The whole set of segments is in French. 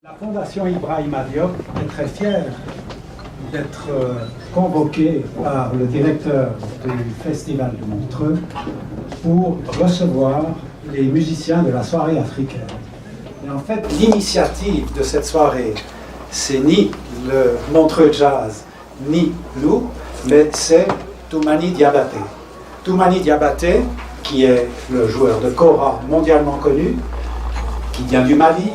La Fondation Ibrahima Diop est très fière d'être convoquée par le directeur du Festival de Montreux pour recevoir les musiciens de la soirée africaine. Et en fait, l'initiative de cette soirée, c'est ni le Montreux Jazz, ni nous, mais c'est Toumani Diabaté. Toumani Diabaté, qui est le joueur de kora mondialement connu, qui vient du Mali,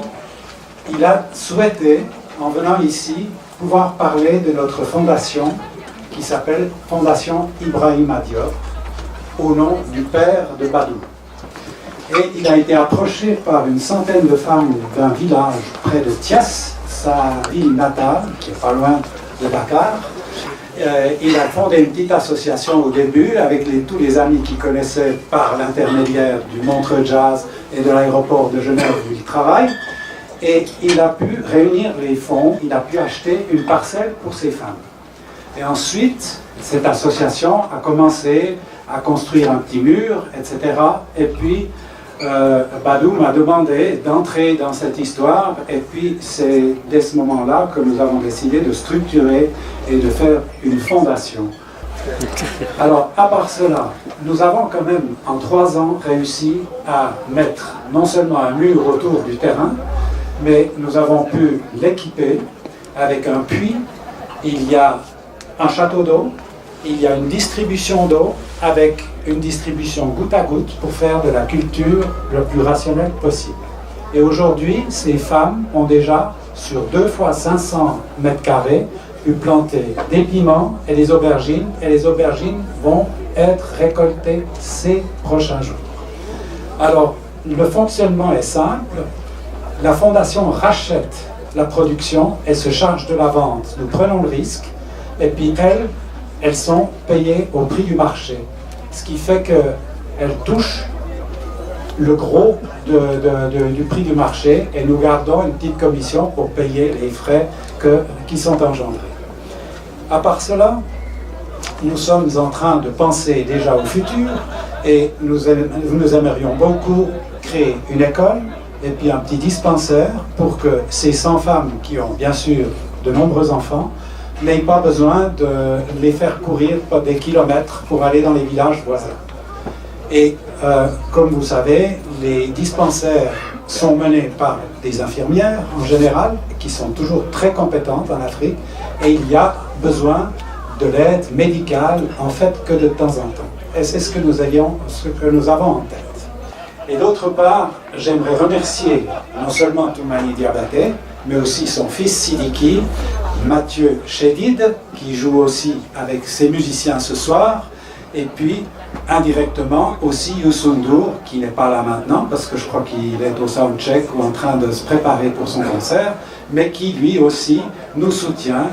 il a souhaité, en venant ici, pouvoir parler de notre fondation qui s'appelle Fondation Ibrahima Diop, au nom du père de Badou. Et il a été approché par une centaine de femmes d'un village près de Thiès, sa ville natale, qui est pas loin de Dakar. Il a fondé une petite association au début avec tous les amis qu'il connaissait par l'intermédiaire du Montreux Jazz et de l'aéroport de Genève où il travaille. Et il a pu réunir les fonds, il a pu acheter une parcelle pour ces femmes. Et ensuite, cette association a commencé à construire un petit mur, etc. Et puis, Badou m'a demandé d'entrer dans cette histoire. Et puis, c'est dès ce moment-là que nous avons décidé de structurer et de faire une fondation. Alors, à part cela, nous avons quand même, en 3 ans, réussi à mettre non seulement un mur autour du terrain, mais nous avons pu l'équiper avec un puits, il y a un château d'eau, il y a une distribution d'eau avec une distribution goutte à goutte pour faire de la culture le plus rationnelle possible. Et aujourd'hui, ces femmes ont déjà, sur 2 fois 500 mètres carrés, pu planter des piments et des aubergines vont être récoltées ces prochains jours. Alors, le fonctionnement est simple. La fondation rachète la production et se charge de la vente. Nous prenons le risque et puis elles sont payées au prix du marché. Ce qui fait qu'elles touchent le gros du prix du marché et nous gardons une petite commission pour payer les frais qui sont engendrés. À part cela, nous sommes en train de penser déjà au futur et nous aimerions beaucoup créer une école et puis un petit dispensaire pour que ces 100 femmes qui ont bien sûr de nombreux enfants n'aient pas besoin de les faire courir des kilomètres pour aller dans les villages voisins. Et comme vous savez, les dispensaires sont menés par des infirmières en général, qui sont toujours très compétentes en Afrique, et il y a besoin de l'aide médicale en fait que de temps en temps. Et c'est ce que nous avons en tête. Et d'autre part, j'aimerais remercier non seulement Toumani Diabaté, mais aussi son fils Sidiki, Mathieu Chédid, qui joue aussi avec ses musiciens ce soir, et puis indirectement aussi Youssou N'Dour, qui n'est pas là maintenant, parce que je crois qu'il est au soundcheck ou en train de se préparer pour son concert, mais qui lui aussi nous soutient.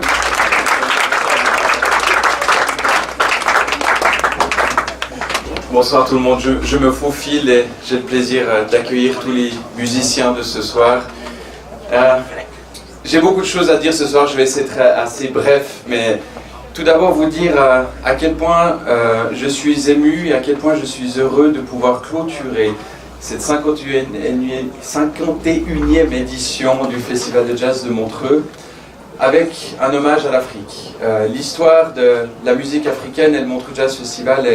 Bonsoir tout le monde, je me faufile et j'ai le plaisir d'accueillir tous les musiciens de ce soir. J'ai beaucoup de choses à dire ce soir, je vais essayer d'être assez bref, mais tout d'abord vous dire à quel point je suis ému et à quel point je suis heureux de pouvoir clôturer cette 51e édition du Festival de Jazz de Montreux avec un hommage à l'Afrique. L'histoire de la musique africaine et le Montreux Jazz Festival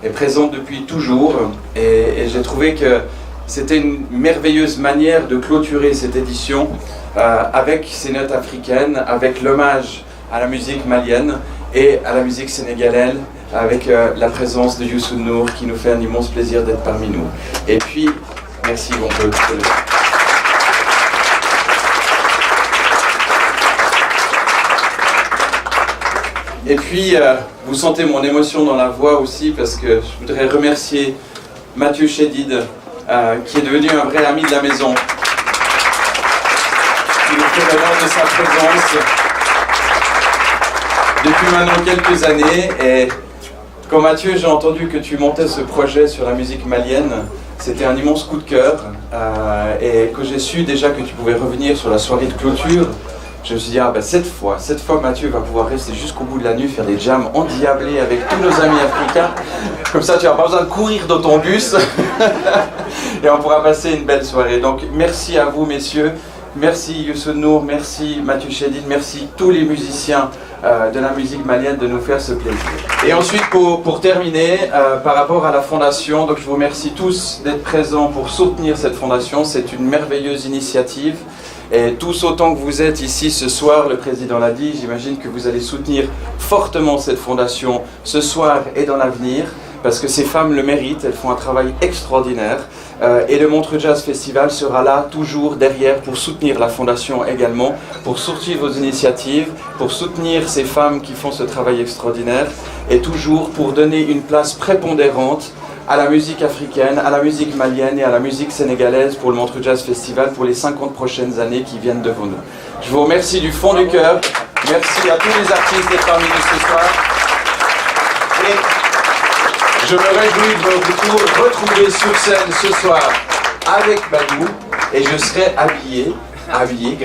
est présente depuis toujours et j'ai trouvé que c'était une merveilleuse manière de clôturer cette édition avec ces notes africaines, avec l'hommage à la musique malienne et à la musique sénégalaise, avec la présence de Youssou N'Dour qui nous fait un immense plaisir d'être parmi nous. Et puis, merci, on peut. Et puis, vous sentez mon émotion dans la voix aussi, parce que je voudrais remercier Mathieu Chédid, qui est devenu un vrai ami de la maison, qui nous fait l'honneur de sa présence depuis maintenant quelques années. Et quand Mathieu, j'ai entendu que tu montais ce projet sur la musique malienne, c'était un immense coup de cœur, et que j'ai su déjà que tu pouvais revenir sur la soirée de clôture. Je me suis dit, cette fois Mathieu va pouvoir rester jusqu'au bout de la nuit, faire des jams endiablés avec tous nos amis africains. Comme ça, tu n'as pas besoin de courir dans ton bus. Et on pourra passer une belle soirée. Donc, merci à vous, messieurs. Merci Youssou Nour, merci Mathieu Chédid, merci tous les musiciens de la musique malienne de nous faire ce plaisir. Et ensuite, pour terminer, par rapport à la fondation, donc je vous remercie tous d'être présents pour soutenir cette fondation. C'est une merveilleuse initiative. Et tous autant que vous êtes ici ce soir, le président l'a dit, j'imagine que vous allez soutenir fortement cette fondation ce soir et dans l'avenir, parce que ces femmes le méritent, elles font un travail extraordinaire. Et le Montreux Jazz Festival sera là, toujours derrière, pour soutenir la fondation également, pour soutenir vos initiatives, pour soutenir ces femmes qui font ce travail extraordinaire, et toujours pour donner une place prépondérante à la musique africaine, à la musique malienne et à la musique sénégalaise pour le Montreux Jazz Festival pour les 50 prochaines années qui viennent devant nous. Je vous remercie du fond du cœur. Merci à tous les artistes d'être parmi nous ce soir. Et je me réjouis de vous retrouver sur scène ce soir avec Badou. Et je serai habillé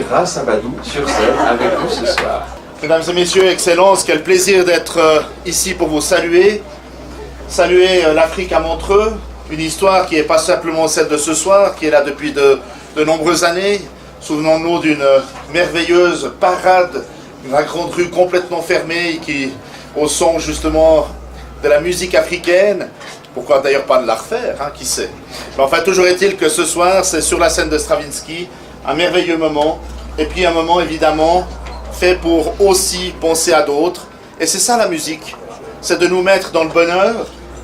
grâce à Badou sur scène avec vous ce soir. Mesdames et messieurs, Excellences, quel plaisir d'être ici pour vous saluer. Saluer l'Afrique à Montreux, une histoire qui n'est pas simplement celle de ce soir, qui est là depuis de nombreuses années. Souvenons-nous d'une merveilleuse parade, la grande rue complètement fermée, qui, au son justement de la musique africaine, pourquoi d'ailleurs pas de la refaire, hein, qui sait. Mais enfin, toujours est-il que ce soir, c'est sur la scène de Stravinsky, un merveilleux moment, et puis un moment évidemment fait pour aussi penser à d'autres. Et c'est ça la musique, c'est de nous mettre dans le bonheur,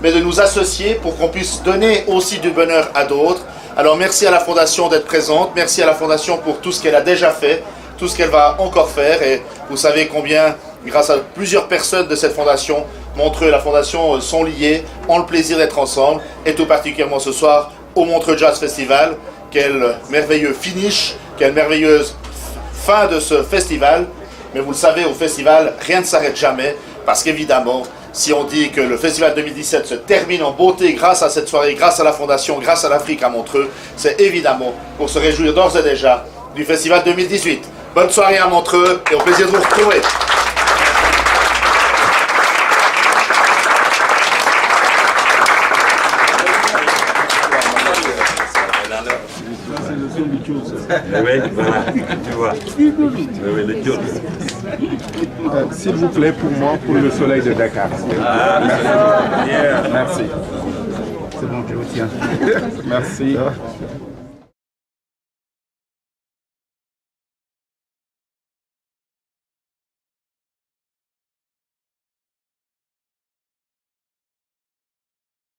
mais de nous associer pour qu'on puisse donner aussi du bonheur à d'autres. Alors merci à la Fondation d'être présente, merci à la Fondation pour tout ce qu'elle a déjà fait, tout ce qu'elle va encore faire, et vous savez combien, grâce à plusieurs personnes de cette Fondation, Montreux et la Fondation sont liés, ont le plaisir d'être ensemble, et tout particulièrement ce soir au Montreux Jazz Festival. Quel merveilleux finish, quelle merveilleuse fin de ce festival. Mais vous le savez, au festival, rien ne s'arrête jamais, parce qu'évidemment, si on dit que le Festival 2017 se termine en beauté grâce à cette soirée, grâce à la Fondation, grâce à l'Afrique à Montreux, c'est évidemment pour se réjouir d'ores et déjà du Festival 2018. Bonne soirée à Montreux et au plaisir de vous retrouver. Oui, voilà, tu vois. Oui, le tour. S'il vous plaît, pour moi, pour le soleil de Dakar. Merci. C'est bon, je vous tiens. Merci.